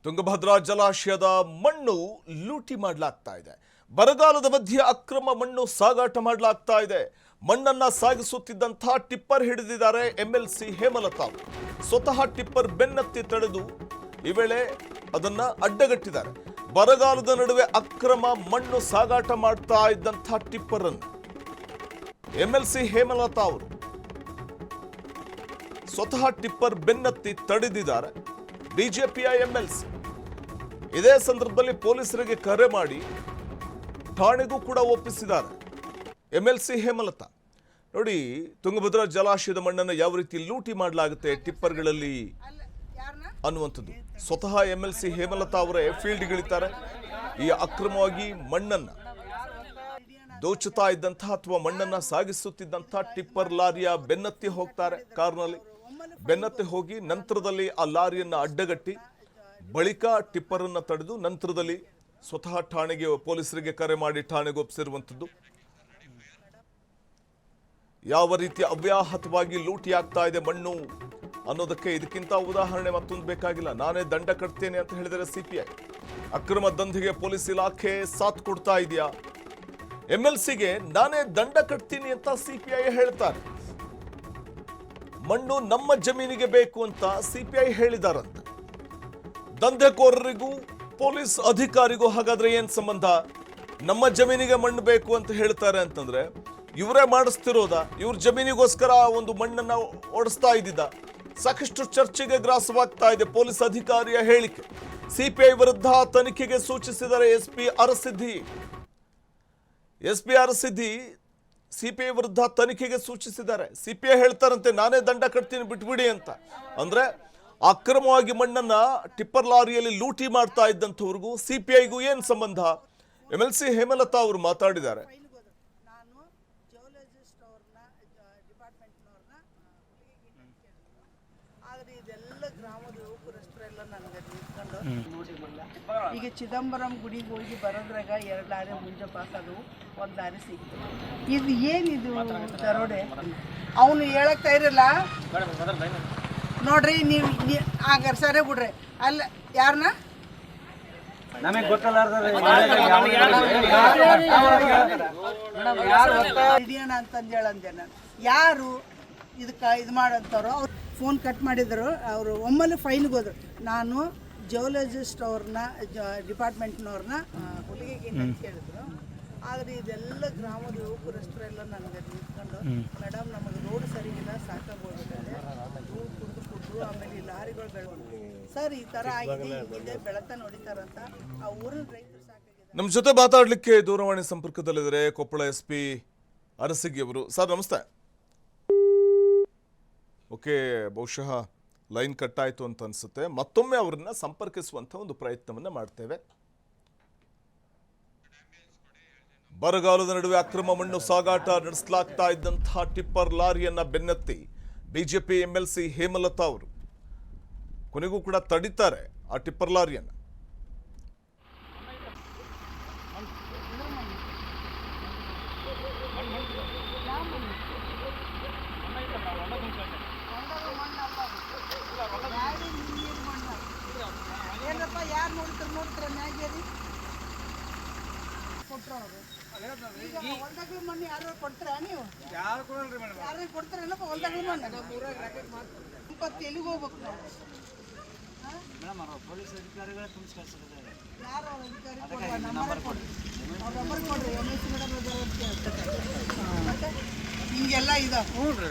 ತುಂಗಭದ್ರಾ ಜಲಾಶಯದ ಮಣ್ಣು ಲೂಟಿ ಮಾಡಲಾಗ್ತಾ ಇದೆ. ಬರಗಾಲದ ಮಧ್ಯೆ ಅಕ್ರಮ ಮಣ್ಣು ಸಾಗಾಟ ಮಾಡಲಾಗ್ತಾ ಇದೆ. ಮಣ್ಣನ್ನ ಸಾಗಿಸುತ್ತಿದ್ದಂತ ಟಿಪ್ಪರ್ ಹಿಡಿದಿದ್ದಾರೆ ಎಂಎಲ್ಸಿ ಹೇಮಲತಾ. ಸ್ವತಃ ಟಿಪ್ಪರ್ ಬೆನ್ನತ್ತಿ ತಡೆದು ಈ ವೇಳೆ ಅದನ್ನ ಅಡ್ಡಗಟ್ಟಿದ್ದಾರೆ. ಬರಗಾಲದ ನಡುವೆ ಅಕ್ರಮ ಮಣ್ಣು ಸಾಗಾಟ ಮಾಡ್ತಾ ಇದ್ದಂತ ಟಿಪ್ಪರ್ ಅನ್ನು ಎಂಎಲ್ಸಿ ಹೇಮಲತಾ ಅವರು ಸ್ವತಃ ಟಿಪ್ಪರ್ ಬೆನ್ನತ್ತಿ ತಡೆದಿದ್ದಾರೆ. ಬಿಜೆಪಿಯ ಎಂಎಲ್ಸಿ ಇದೇ ಸಂದರ್ಭದಲ್ಲಿ ಪೊಲೀಸರಿಗೆ ಕರೆ ಮಾಡಿ ಠಾಣೆಗೂ ಕೂಡ ಒಪ್ಪಿಸಿದ್ದಾರೆ. ಎಂಎಲ್ಸಿ ಹೇಮಲತಾ ನೋಡಿ, ತುಂಗಭದ್ರಾ ಜಲಾಶಯದ ಮಣ್ಣನ್ನು ಯಾವ ರೀತಿ ಲೂಟಿ ಮಾಡಲಾಗುತ್ತೆ ಟಿಪ್ಪರ್ಗಳಲ್ಲಿ ಅನ್ನುವಂಥದ್ದು ಸ್ವತಃ ಎಂಎಲ್ಸಿ ಹೇಮಲತಾ ಅವರೇ ಫೀಲ್ಡ್ಗಿಳಿತಾರೆ. ಈ ಅಕ್ರಮವಾಗಿ ಮಣ್ಣನ್ನ ದೋಚುತ್ತಾ ಇದ್ದಂತಹ ಅಥವಾ ಮಣ್ಣನ್ನ ಸಾಗಿಸುತ್ತಿದ್ದಂಥ ಟಿಪ್ಪರ್ ಲಾರಿಯ ಬೆನ್ನತ್ತಿ ಹೋಗ್ತಾರೆ. ಕಾರ್ನಲ್ಲಿ ಬೆನ್ನತ್ತಿ ಹೋಗಿ ನಂತರದಲ್ಲಿ ಆ ಲಾರಿಯನ್ನ ಅಡ್ಡಗಟ್ಟಿ ಬಳಿಕ ಟಿಪ್ಪರ್ ಅನ್ನ ತಡೆದು ನಂತರದಲ್ಲಿ ಸ್ವತಃ ಠಾಣೆಗೆ ಪೊಲೀಸರಿಗೆ ಕರೆ ಮಾಡಿ ಠಾಣೆಗೆ ಒಪ್ಪಿಸಿರುವಂಥದ್ದು. ಯಾವ ರೀತಿ ಅವ್ಯಾಹತವಾಗಿ ಲೂಟಿ ಆಗ್ತಾ ಇದೆ ಮಣ್ಣು ಅನ್ನೋದಕ್ಕೆ ಇದಕ್ಕಿಂತ ಉದಾಹರಣೆ ಮತ್ತೊಂದು ಬೇಕಾಗಿಲ್ಲ. ನಾನೇ ದಂಡ ಕಟ್ತೇನೆ ಅಂತ ಹೇಳಿದರೆ ಸಿಪಿಐ. ಅಕ್ರಮ ದಂಧೆಗೆ ಪೊಲೀಸ್ ಇಲಾಖೆ ಸಾಥ್ ಕೊಡ್ತಾ ಇದೆಯಾ? ಎಂಎಲ್ಸಿಗೆ ನಾನೇ ದಂಡ ಕಟ್ತೀನಿ ಅಂತ ಸಿಪಿಐ ಹೇಳ್ತಾರೆ. ಮಣ್ಣು ನಮ್ಮ ಜಮೀನಿಗೆ ಬೇಕು ಅಂತ ಸಿಪಿಐ ಹೇಳಿದಾರಂತೆ. ದಂಧೆಕೋರರಿಗೂ ಪೊಲೀಸ್ ಅಧಿಕಾರಿಗೂ ಹಾಗಾದ್ರೆ ಏನ್ ಸಂಬಂಧ? ನಮ್ಮ ಜಮೀನಿಗೆ ಮಣ್ಣು ಬೇಕು ಅಂತ ಹೇಳ್ತಾರೆ ಅಂತಂದ್ರೆ ಇವರೇ ಮಾಡಿಸ್ತಿರೋದ? ಇವ್ರ ಜಮೀನಿಗೋಸ್ಕರ ಒಂದು ಮಣ್ಣನ್ನ ಓಡಿಸ್ತಾ ಇದ್ದಿದ್ದ? ಸಾಕಷ್ಟು ಚರ್ಚೆಗೆ ಗ್ರಾಸವಾಗ್ತಾ ಇದೆ ಪೊಲೀಸ್ ಅಧಿಕಾರಿಯ ಹೇಳಿಕೆ. ಸಿಪಿಐ ವಿರುದ್ಧ ತನಿಖೆಗೆ ಸೂಚಿಸಿದರೆ ಎಸ್ಪಿ ಅರಸಿದ್ದಿ ಸಿಪಿಐ ವಿರುದ್ಧ ತನಿಖೆಗೆ ಸೂಚಿಸಿದ್ದಾರೆ. ಸಿಪಿಐ ಹೇಳ್ತಾರಂತೆ ನಾನೇ ದಂಡ ಕಟ್ತೀನಿ ಬಿಟ್ಬಿಡಿ ಅಂತ. ಅಂದ್ರೆ ಅಕ್ರಮವಾಗಿ ಮಣ್ಣನ್ನ ಟಿಪ್ಪರ್ ಲಾರಿಯಲ್ಲಿ ಲೂಟಿ ಮಾಡ್ತಾ ಇದ್ದಂಥವ್ರಿಗೂ ಸಿಪಿಐಗೂ ಏನ್ ಸಂಬಂಧ? ಎಂಎಲ್ಸಿ ಹೇಮಲತಾ ಅವರು ಮಾತಾಡಿದ್ದಾರೆ. ಈಗ ಚಿದಂಬರಂ ಗುಡಿಗೆ ಹೋಗಿ ಬರೋದ್ರಾಗ 2 ಲಾರಿ ಮುಂಜೆ ಪಾಸ್ ಅದು 1 ಲಾರಿ ಸಿಕ್ತು. ಇದು ಏನಿದು ದರೋಡೆ? ಅವನು ಹೇಳಕ್ತಾ ಇರಲ್ಲ ನೋಡ್ರಿ. ನೀವು ಆಗ ಸರಿ ಬಿಡ್ರಿ. ಅಲ್ಲ ಯಾರನ್ನ ನಮಗೆ ಗೊತ್ತಲಾರ್ದ ಅಂತಂದು ಹೇಳಂದೆ ನಾನು. ಯಾರು ಇದಕ್ಕೆ ಇದು ಮಾಡೋಂಥವ್ರು ಅವ್ರು ಫೋನ್ ಕಟ್ ಮಾಡಿದ್ರು. ಅವರು ಒಮ್ಮೆಲೆ ಫೈನ್ಗೆ ಹೋದ್ರು. ನಾನು ಜಿಯೋಲಜಿಸ್ಟ್ ಅವ್ರನ್ನ ಡಿಪಾರ್ಟ್ಮೆಂಟ್ನವ್ರನ್ನ ಹೊಲಿಗೆಗೆ ಅಂತ ಕೇಳಿದ್ರು. ಆದರೆ ಇದೆಲ್ಲ ಗ್ರಾಮದ ಯುವಕರಷ್ಟರೆಲ್ಲ ನನಗೆ ನಿಂತ್ಕೊಂಡು ಮೇಡಮ್ ನಮಗೆ ರೋಡ್ ಸರಿ ಇಲ್ಲ, ಸಾಕಾಗೋಗ್ಬಿಟ್ಟದೆ, ಕುಡಿದು ಆಮೇಲೆ ಲಾರಿಗಳು ಬೆಳೆದು ಸರ್ ಈ ಥರ ಆಗಿದೆ, ಇದೆ ಬೆಳತ ನೋಡಿತಾರಂತ ಆ ಊರಿನ ರೈತರು ಸಾಕಾಗಿದೆ. ನಮ್ಮ ಜೊತೆ ಮಾತಾಡಲಿಕ್ಕೆ ದೂರವಾಣಿ ಸಂಪರ್ಕದಲ್ಲಿದ್ದಾರೆ ಕೊಪ್ಪಳ ಎಸ್ಪಿ ಅರಸಿಗಿ ಅವರು. ಸರ್ ನಮಸ್ತೆ. ಓಕೆ, ಬಹುಶಃ ಲೈನ್ ಕಟ್ ಆಯಿತು ಅಂತ ಅನಿಸುತ್ತೆ. ಮತ್ತೊಮ್ಮೆ ಅವರನ್ನ ಸಂಪರ್ಕಿಸುವಂಥ ಒಂದು ಪ್ರಯತ್ನವನ್ನು ಮಾಡ್ತೇವೆ. ಬರಗಾಲದ ನಡುವೆ ಅಕ್ರಮ ಮಣ್ಣು ಸಾಗಾಟ ನಡೆಸಲಾಗ್ತಾ ಇದ್ದಂತಹ ಟಿಪ್ಪರ್ ಲಾರಿಯನ್ನ ಬೆನ್ನತ್ತಿ ಬಿಜೆಪಿ ಎಂಎಲ್ಸಿ ಹೇಮಲತಾ ಅವರು ಕೊನೆಗೂ ಕೂಡ ತಡಿತಾರೆ ಆ ಟಿಪ್ಪರ್ ಲಾರಿಯನ್ನ. ಏನಪ್ಪ ಯಾರು ನೋಡ್ತಾರೆ ಮ್ಯಾಗೇರಿ ಕೊಟ್ಟರು ಅವರು. ಈಗ ಹೊಲ್ದಾಗ್ಲ ಮಣ್ಣು ಯಾರು ಕೊಡ್ತಾರ? ನೀವು ಯಾರು ಕೊಡ್ತಾರೇನಪ್ಪ ಹೊಲ್ದಾಗ್ಲ ಮಣ್ಣು? ಸ್ವಲ್ಪ ಎಲ್ಲಿಗೆ ಹೋಗ್ಬೇಕು ನಾವು? ಪೊಲೀಸ್ ಅಧಿಕಾರಿಗಳೇ ತುಂಬಿಸಿ ಕಳಿಸಿದ್ದಾರೆ. ಯಾರು ಅವ್ರ ಅಧಿಕಾರಿ ನಂಬರ್ ಕೊಡ್ರಿ, ಅವ್ರ ನಂಬರ್ ಕೊಡ್ರಿ. ಎಂಎಲ್ಸಿ ಮೇಡಮ್ ಮತ್ತೆ ಹಿಂಗೆಲ್ಲ ಇದಾವೆ. ಹ್ಞೂ ರೀ